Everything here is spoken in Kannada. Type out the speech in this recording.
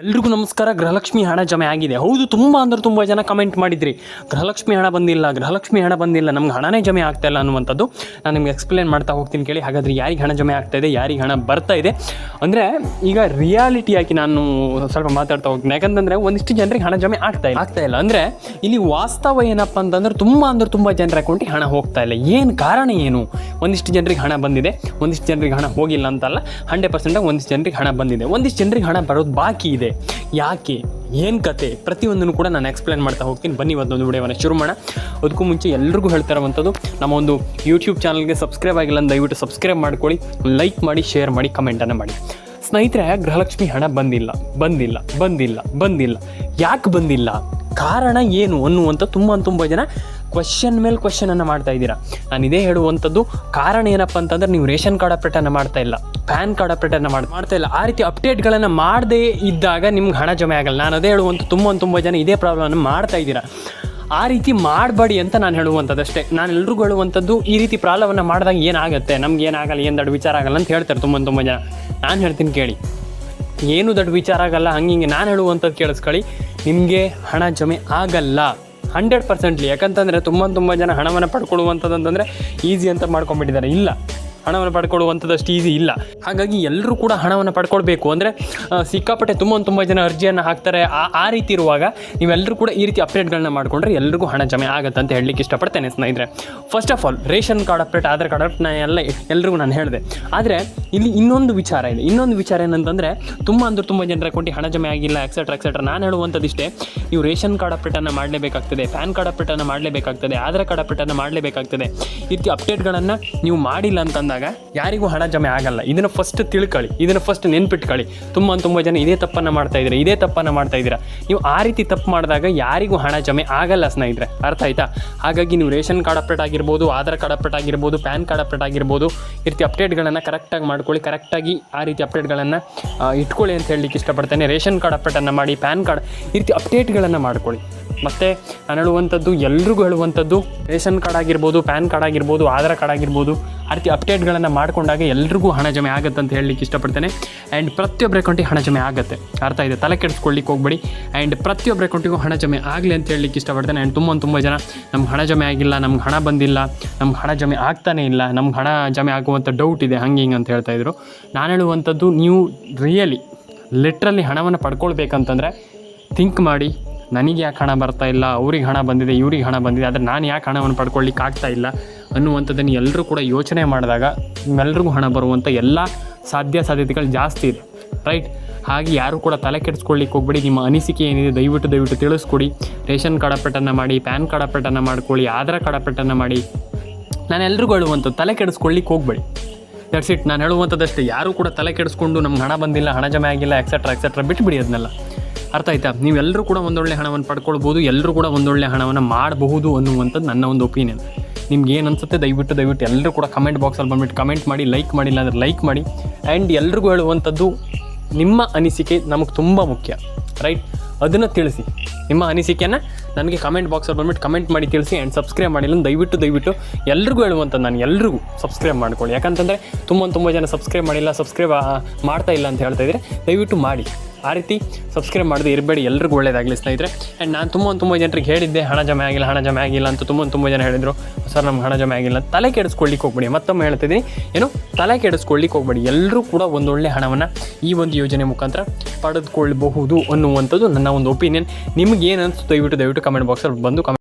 ಎಲ್ರಿಗೂ ನಮಸ್ಕಾರ. ಗೃಹಲಕ್ಷ್ಮಿ ಹಣ ಜಮೆ ಆಗಿದೆ. ಹೌದು, ತುಂಬ ಜನ ಕಮೆಂಟ್ ಮಾಡಿದ್ರಿ, ಗೃಹಲಕ್ಷ್ಮಿ ಹಣ ಬಂದಿಲ್ಲ, ನಮ್ಗೆ ಹಣನೇ ಜಮೆ ಆಗ್ತಾ ಇಲ್ಲ ಅನ್ನುವಂಥದ್ದು. ನಾನು ನಿಮ್ಗೆ ಎಕ್ಸ್ಪ್ಲೇನ್ ಮಾಡ್ತಾ ಹೋಗ್ತೀನಿ ಕೇಳಿ. ಹಾಗಾದರೆ ಯಾರಿಗೆ ಹಣ ಜಮೆ ಆಗ್ತಾ ಇದೆ, ಯಾರಿಗೆ ಹಣ ಬರ್ತಾ ಇದೆ ಅಂದರೆ ಈಗ ರಿಯಾಲಿಟಿಯಾಗಿ ನಾನು ಸ್ವಲ್ಪ ಮಾತಾಡ್ತಾ ಹೋಗ್ತೀನಿ. ಯಾಕಂತಂದರೆ ಒಂದಿಷ್ಟು ಜನರಿಗೆ ಹಣ ಜಮೆ ಆಗ್ತಾ ಇಲ್ಲ ಅಂದರೆ ಇಲ್ಲಿ ವಾಸ್ತವ ಏನಪ್ಪ ಅಂತಂದ್ರೆ ತುಂಬ ಜನರ ಅಕೌಂಟಿಗೆ ಹಣ ಹೋಗ್ತಾ ಇಲ್ಲ. ಏನು ಕಾರಣ ಏನು? ಒಂದಿಷ್ಟು ಜನರಿಗೆ ಹಣ ಬಂದಿದೆ, ಒಂದಿಷ್ಟು ಜನರಿಗೆ ಹಣ ಹೋಗಿಲ್ಲ ಅಂತಲ್ಲ, 100% ಒಂದಿಷ್ಟು ಜನರಿಗೆ ಹಣ ಬಂದಿದೆ, ಒಂದಿಷ್ಟು ಜನರಿಗೆ ಹಣ ಬರೋದು ಬಾಕಿ ಇದೆ. ಯಾಕೆ, ಏನು ಕತೆ, ಪ್ರತಿಯೊಂದನ್ನು ಕೂಡ ನಾನು ಎಕ್ಸ್ಪ್ಲೇನ್ ಮಾಡ್ತಾ ಹೋಗ್ತೀನಿ. ಬನ್ನಿ ಒಂದೊಂದು ವಿಡಿಯೋವನ್ನು ಶುರು ಮಾಡೋಣ. ಅದಕ್ಕೂ ಮುಂಚೆ ಎಲ್ರಿಗೂ ಹೇಳ್ತಾ ಇರುವಂಥದ್ದು, ನಮ್ಮ ಒಂದು ಯೂಟ್ಯೂಬ್ ಚಾನಲ್ಗೆ ಸಬ್ಸ್ಕ್ರೈಬ್ ಆಗಿಲ್ಲ ಅಂತ ದಯವಿಟ್ಟು ಸಬ್ಸ್ಕ್ರೈಬ್ ಮಾಡ್ಕೊಳ್ಳಿ, ಲೈಕ್ ಮಾಡಿ, ಶೇರ್ ಮಾಡಿ, ಕಮೆಂಟನ್ನು ಮಾಡಿ. ಸ್ನೇಹಿತರೆ, ಗೃಹಲಕ್ಷ್ಮಿ ಹಣ ಬಂದಿಲ್ಲ. ಯಾಕೆ ಬಂದಿಲ್ಲ, ಕಾರಣ ಏನು ಅನ್ನುವಂಥ ತುಂಬ ಜನ ಕ್ವಶನ್ ಮೇಲೆ ಕ್ವಶನನ್ನು ಮಾಡ್ತಾ ಇದ್ದೀರಾ. ನಾನು ಇದೇ ಹೇಳುವಂಥದ್ದು, ಕಾರಣ ಏನಪ್ಪ ಅಂತಂದರೆ ನೀವು ರೇಷನ್ ಕಾರ್ಡ್ ಅಪ್ಡೇಟನ್ನು ಮಾಡ್ತಾ ಇಲ್ಲ, ಪ್ಯಾನ್ ಕಾರ್ಡ್ ಅಪ್ಡೇಟನ್ನು ಮಾಡ್ತಾ ಇಲ್ಲ. ಆ ರೀತಿ ಅಪ್ಡೇಟ್ಗಳನ್ನು ಮಾಡದೇ ಇದ್ದಾಗ ನಿಮ್ಗೆ ಹಣ ಜಮೆ ಆಗಲ್ಲ. ನಾನು ಅದೇ ಹೇಳುವಂಥ ತುಂಬ ಜನ ಇದೇ ಪ್ರಾಬ್ಲಮನ್ನು ಮಾಡ್ತಾ ಇದ್ದೀರಾ. ಆ ರೀತಿ ಮಾಡಬೇಡಿ ಅಂತ ನಾನು ಹೇಳುವಂಥದ್ದು ಅಷ್ಟೇ. ನಾನು ಎಲ್ರಿಗೂ ಹೇಳುವಂಥದ್ದು, ಈ ರೀತಿ ಪ್ರಾಬ್ಲಮನ್ನು ಮಾಡಿದಾಗ ಏನಾಗುತ್ತೆ, ನಮ್ಗೆ ಏನಾಗಲ್ಲ, ಏನು ದೊಡ್ಡ ವಿಚಾರ ಆಗಲ್ಲ ಅಂತ ಹೇಳ್ತಾರೆ ತುಂಬ ಜನ. ನಾನು ಹೇಳ್ತೀನಿ ಕೇಳಿ, ಏನು ದೊಡ್ಡ ವಿಚಾರ ಆಗಲ್ಲ, ಹಂಗೆ ನಾನು ಹೇಳುವಂಥದ್ದು ಕೇಳಿಸ್ಕೊಳ್ಳಿ. ನಿಮಗೆ ಹಣ ಜಮೆ ಆಗಲ್ಲ 100%. ಯಾಕಂತಂದರೆ ತುಂಬ ಜನ ಹಣವನ್ನು ಪಡ್ಕೊಳ್ಳುವಂಥದ್ದು ಅಂತಂದರೆ ಈಸಿ ಅಂತ ಮಾಡ್ಕೊಂಡ್ಬಿಟ್ಟಿದ್ದಾರೆ. ಇಲ್ಲ, ಹಣವನ್ನು ಪಡ್ಕೊಳ್ಳುವಂಥದ್ದಷ್ಟು ಈಸಿ ಇಲ್ಲ. ಹಾಗಾಗಿ ಎಲ್ಲರೂ ಕೂಡ ಹಣವನ್ನು ಪಡ್ಕೊಳ್ಬೇಕು ಅಂದರೆ ಸಿಕ್ಕಾಪಟ್ಟೆ ತುಂಬ ಜನ ಅರ್ಜಿಯನ್ನು ಹಾಕ್ತಾರೆ. ಆ ರೀತಿ ಇರುವಾಗ ನೀವೆಲ್ಲರೂ ಕೂಡ ಈ ರೀತಿ ಅಪ್ಡೇಟ್ಗಳನ್ನ ಮಾಡಿಕೊಂಡ್ರೆ ಎಲ್ರಿಗೂ ಹಣ ಜಮೆ ಆಗುತ್ತೆ ಅಂತ ಹೇಳಲಿಕ್ಕೆ ಇಷ್ಟಪಡ್ತೇನೆ ಸ್ನೇಹಿತರೆ. First of all, ration card update, Aadhaar card update ಎಲ್ರಿಗೂ ನಾನು ಹೇಳಿದೆ. ಆದರೆ ಇಲ್ಲಿ ಇನ್ನೊಂದು ವಿಚಾರ ಏನಂತಂದರೆ, ತುಂಬ ಜನರ ಅಕೌಂಟಿಗೆ ಹಣ ಜಮೆ ಆಗಿಲ್ಲ, ಎಕ್ಸೆಟ್ರಾ. ನಾನು ಹೇಳುವಂಥದ್ದು ಇಷ್ಟೇ, ನೀವು ರೇಷನ್ ಕಾರ್ಡ್ ಅಪ್ಡೇಟನ್ನು ಮಾಡಲೇಬೇಕಾಗ್ತದೆ, ಪ್ಯಾನ್ ಕಾರ್ಡ್ ಅಪ್ಡೇಟನ್ನು ಮಾಡಲೇಬೇಕಾಗ್ತದೆ, ಆಧಾರ್ ಕಾರ್ಡ್ ಅಪ್ಡೇಟನ್ನು ಮಾಡಲೇಬೇಕಾಗ್ತದೆ. ಈ ರೀತಿ ಅಪ್ಡೇಟ್ಗಳನ್ನು ನೀವು ಮಾಡಿಲ್ಲ ಅಂತಂದಾಗ ಯಾರಿಗೂ ಹಣ ಜಮೆ ಆಗಲ್ಲ. ಇದನ್ನು ಫಸ್ಟ್ ತಿಳ್ಕೊಳ್ಳಿ, ಇದನ್ನು ಫಸ್ಟ್ ನೆನ್ಪಿಟ್ಕೊಳ್ಳಿ. ತುಂಬ ಜನ ಇದೇ ತಪ್ಪನ್ನು ಮಾಡ್ತಾ ಇದ್ದೀರಾ. ನೀವು ಆ ರೀತಿ ತಪ್ಪು ಮಾಡಿದಾಗ ಯಾರಿಗೂ ಹಣ ಜಮೆ ಆಗಲ್ಲ ಸ್ನೇಹಿತರೆ, ಅರ್ಥ ಆಯ್ತಾ? ಹಾಗಾಗಿ ನೀವು ರೇಷನ್ ಕಾರ್ಡ್ ಅಪ್ಡೇಟ್ ಆಗಿರ್ಬೋದು, ಆಧಾರ್ ಕಾರ್ಡ್ ಅಪ್ಡೇಟ್ ಆಗಿರ್ಬೋದು, ಪ್ಯಾನ್ ಕಾರ್ಡ್ ಅಪ್ಡೇಟ್ ಆಗಿರ್ಬೋದು, ಈ ರೀತಿ ಅಪ್ಡೇಟ್ಗಳನ್ನು ಕರೆಕ್ಟಾಗಿ ಮಾಡ್ಕೊಳ್ಳಿ. ಕರೆಕ್ಟಾಗಿ ಆ ರೀತಿ ಅಪ್ಡೇಟ್ಗಳನ್ನು ಇಟ್ಕೊಳ್ಳಿ ಅಂತ ಹೇಳಲಿಕ್ಕೆ ಇಷ್ಟಪಡ್ತೇನೆ. ರೇಷನ್ ಕಾರ್ಡ್ ಅಪ್ಡೇಟನ್ನು ಮಾಡಿ, ಪ್ಯಾನ್ ಕಾರ್ಡ್, ಈ ರೀತಿ ಅಪ್ಡೇಟ್ಗಳನ್ನು ಮಾಡ್ಕೊಳ್ಳಿ. ಮತ್ತು ನಾನು ಹೇಳುವಂಥದ್ದು, ಎಲ್ರಿಗೂ ಹೇಳುವಂಥದ್ದು, ರೇಷನ್ ಕಾರ್ಡ್ ಆಗಿರ್ಬೋದು, ಪ್ಯಾನ್ ಕಾರ್ಡ್ ಆಗಿರ್ಬೋದು, ಆಧಾರ್ ಕಾರ್ಡ್ ಆಗಿರ್ಬೋದು, ಆ ರೀತಿ ಅಪ್ಡೇಟ್ಗಳನ್ನು ಮಾಡ್ಕೊಂಡಾಗ ಎಲ್ರಿಗೂ ಹಣ ಜಮೆ ಆಗುತ್ತೆ ಅಂತ ಹೇಳಲಿಕ್ಕೆ ಇಷ್ಟಪಡ್ತೇನೆ. ಆ್ಯಂಡ್ ಪ್ರತಿಯೊಬ್ಬರ ಅಕೌಂಟಿಗೆ ಹಣ ಜಮೆ ಆಗುತ್ತೆ, ಅರ್ಥ ಇದೆ? ತಲೆ ಕೆಡಿಸ್ಕೊಳ್ಳಿಕ್ಕೆ ಹೋಗ್ಬೇಡಿ. ಆ್ಯಂಡ್ ಪ್ರತಿಯೊಬ್ಬರ ಅಕೌಂಟಿಗೂ ಹಣ ಜಮೆ ಆಗಲಿ ಅಂತ ಹೇಳಲಿಕ್ಕೆ ಇಷ್ಟಪಡ್ತೇನೆ. ಆ್ಯಂಡ್ ತುಂಬ ಜನ ನಮ್ಗೆ ಹಣ ಜಮೆ ಆಗಿಲ್ಲ, ನಮ್ಗೆ ಹಣ ಬಂದಿಲ್ಲ, ನಮ್ಗೆ ಹಣ ಜಮೆ ಆಗ್ತಾನೇ ಇಲ್ಲ, ನಮ್ಗೆ ಹಣ ಜಮೆ ಆಗುವಂಥ ಡೌಟ್ ಇದೆ, ಹಿಂಗೆ ಅಂತ ಹೇಳ್ತಾಯಿದ್ರು. ನಾನು ಹೇಳುವಂಥದ್ದು, ನೀವು ಲಿಟ್ರಲಿ ಹಣವನ್ನು ಪಡ್ಕೊಳ್ಬೇಕಂತಂದರೆ ಥಿಂಕ್ ಮಾಡಿ, ನನಗೆ ಯಾಕೆ ಹಣ ಬರ್ತಾ ಇಲ್ಲ, ಅವ್ರಿಗೆ ಹಣ ಬಂದಿದೆ, ಇವ್ರಿಗೆ ಹಣ ಬಂದಿದೆ, ಆದರೆ ನಾನು ಯಾಕೆ ಹಣವನ್ನು ಪಡ್ಕೊಳ್ಳಿಕ್ಕೆ ಆಗ್ತಾ ಇಲ್ಲ ಅನ್ನುವಂಥದ್ದನ್ನು ಎಲ್ಲರೂ ಕೂಡ ಯೋಚನೆ ಮಾಡಿದಾಗ ನಿಮ್ಮೆಲ್ರಿಗೂ ಹಣ ಬರುವಂಥ ಎಲ್ಲ ಸಾಧ್ಯತೆಗಳು ಜಾಸ್ತಿ ಇದೆ, ರೈಟ್? ಹಾಗೆ ಯಾರು ಕೂಡ ತಲೆ ಕೆಡಿಸ್ಕೊಳ್ಳಿಕ್ಕೆ ಹೋಗ್ಬೇಡಿ. ನಿಮ್ಮ ಅನಿಸಿಕೆ ಏನಿದೆ ದಯವಿಟ್ಟು ತಿಳಿಸ್ಕೊಡಿ. ರೇಷನ್ ಕಾರ್ಡ್ ಅಪ್ಡೇಟನ್ನು ಮಾಡಿ, ಪ್ಯಾನ್ ಕಾರ್ಡ್ ಅಪ್ಡೇಟನ್ನು ಮಾಡ್ಕೊಳ್ಳಿ, ಆಧಾರ್ ಕಾರ್ಡ್ ಅಪ್ಡೇಟನ್ನು ಮಾಡಿ. ನಾನು ಎಲ್ರಿಗೂ ಹೇಳುವಂಥದ್ದು, ತಲೆ ಕೆಡಿಸ್ಕೊಳ್ಳಿಕ್ಕೆ ಹೋಗ್ಬೇಡಿ. That's it. ನಾನು ಹೇಳುವಂಥದ್ದಷ್ಟೇ. ಯಾರೂ ಕೂಡ ತಲೆ ಕೆಡಿಸ್ಕೊಂಡು ನಮ್ಗೆ ಹಣ ಬಂದಿಲ್ಲ, ಹಣ ಜಮೆ ಆಗಿಲ್ಲ, ಎಕ್ಸೆಟ್ರಾ ಬಿಟ್ಬಿಡಿ ಅದನ್ನೆಲ್ಲ, ಅರ್ಥ ಆಯ್ತಾ? ನೀವೆಲ್ಲರೂ ಕೂಡ ಒಂದೊಳ್ಳೆ ಹಣವನ್ನು ಪಡ್ಕೊಳ್ಬೋದು, ಎಲ್ಲರೂ ಕೂಡ ಒಂದೊಳ್ಳೆ ಹಣವನ್ನು ಮಾಡಬಹುದು ಅನ್ನುವಂಥದ್ದು ನನ್ನ ಒಂದು ಒಪಿನಿಯನ್. ನಿಮ್ಗೆ ಏನು ಅನಿಸುತ್ತೆ ದಯವಿಟ್ಟು ಎಲ್ಲರೂ ಕೂಡ ಕಮೆಂಟ್ ಬಾಕ್ಸಲ್ಲಿ ಬಂದುಬಿಟ್ಟು ಕಮೆಂಟ್ ಮಾಡಿ, ಲೈಕ್ ಮಾಡಿಲ್ಲ ಅಂದರೆ ಲೈಕ್ ಮಾಡಿ. ಆ್ಯಂಡ್ ಎಲ್ರಿಗೂ ಹೇಳುವಂಥದ್ದು, ನಿಮ್ಮ ಅನಿಸಿಕೆ ನಮಗೆ ತುಂಬ ಮುಖ್ಯ, ರೈಟ್? ಅದನ್ನು ತಿಳಿಸಿ. ನಿಮ್ಮ ಅನಿಸಿಕೆಯನ್ನು ನನಗೆ ಕಮೆಂಟ್ ಬಾಕ್ಸಲ್ಲಿ ಬಂದುಬಿಟ್ಟು ಕಮೆಂಟ್ ಮಾಡಿ ತಿಳಿಸಿ. ಆ್ಯಂಡ್ ಸಬ್ಸ್ಕ್ರೈಬ್ ಮಾಡಿಲ್ಲ ದಯವಿಟ್ಟು ಎಲ್ರಿಗೂ ಹೇಳುವಂಥದ್ದು, ನಾನು ಎಲ್ರಿಗೂ ಸಬ್ಸ್ಕ್ರೈಬ್ ಮಾಡ್ಕೊಳ್ಳಿ. ಯಾಕಂತಂದರೆ ತುಂಬ ಜನ ಸಬ್ಸ್ಕ್ರೈಬ್ ಮಾಡ್ತಾ ಇಲ್ಲ ಅಂತ ಹೇಳ್ತಾಯಿದ್ರೆ, ದಯವಿಟ್ಟು ಮಾಡಿ. ಆ ರೀತಿ ಸಬ್ಸ್ಕ್ರೈಬ್ ಮಾಡದೆ ಇರಬೇಡಿ. ಎಲ್ರಿಗೂ ಒಳ್ಳೆಯದಾಗಲಿ ಸ್ನೇಹಿತರೆ. ಆ್ಯಂಡ್ ನಾನು ತುಂಬ ಜನರಿಗೆ ಹೇಳಿದ್ದೆ, ಹಣ ಜಮೆ ಆಗಿಲ್ಲ ಅಂತ ತುಂಬ ಜನ ಹೇಳಿದರು, ಸರ್ ನಮ್ಗೆ ಹಣ ಜಮೆ ಆಗಿಲ್ಲ. ತಲೆ ಕೆಡಿಸ್ಕೊಳ್ಳಿಕ್ಕೆ ಹೋಗ್ಬೇಡಿ. ಮತ್ತೊಮ್ಮೆ ಹೇಳ್ತಿದ್ದೀನಿ, ತಲೆ ಕೆಡಿಸ್ಕೊಳ್ಳಿಕ್ಕೆ ಹೋಗ್ಬೇಡಿ. ಎಲ್ಲರೂ ಕೂಡ ಒಂದೊಳ್ಳೆ ಹಣವನ್ನು ಈ ಒಂದು ಯೋಜನೆ ಮುಖಾಂತರ ಪಡೆದುಕೊಳ್ಳಬಹುದು ಅನ್ನುವಂಥದ್ದು ನನ್ನ ಒಂದು ಒಪಿನಿಯನ್. ನಿಮ್ಗೆ ಏನು ಅನಿಸ್ತು ದಯವಿಟ್ಟು ಕಮೆಂಟ್ ಬಾಕ್ಸಲ್ಲಿ ಬಂದು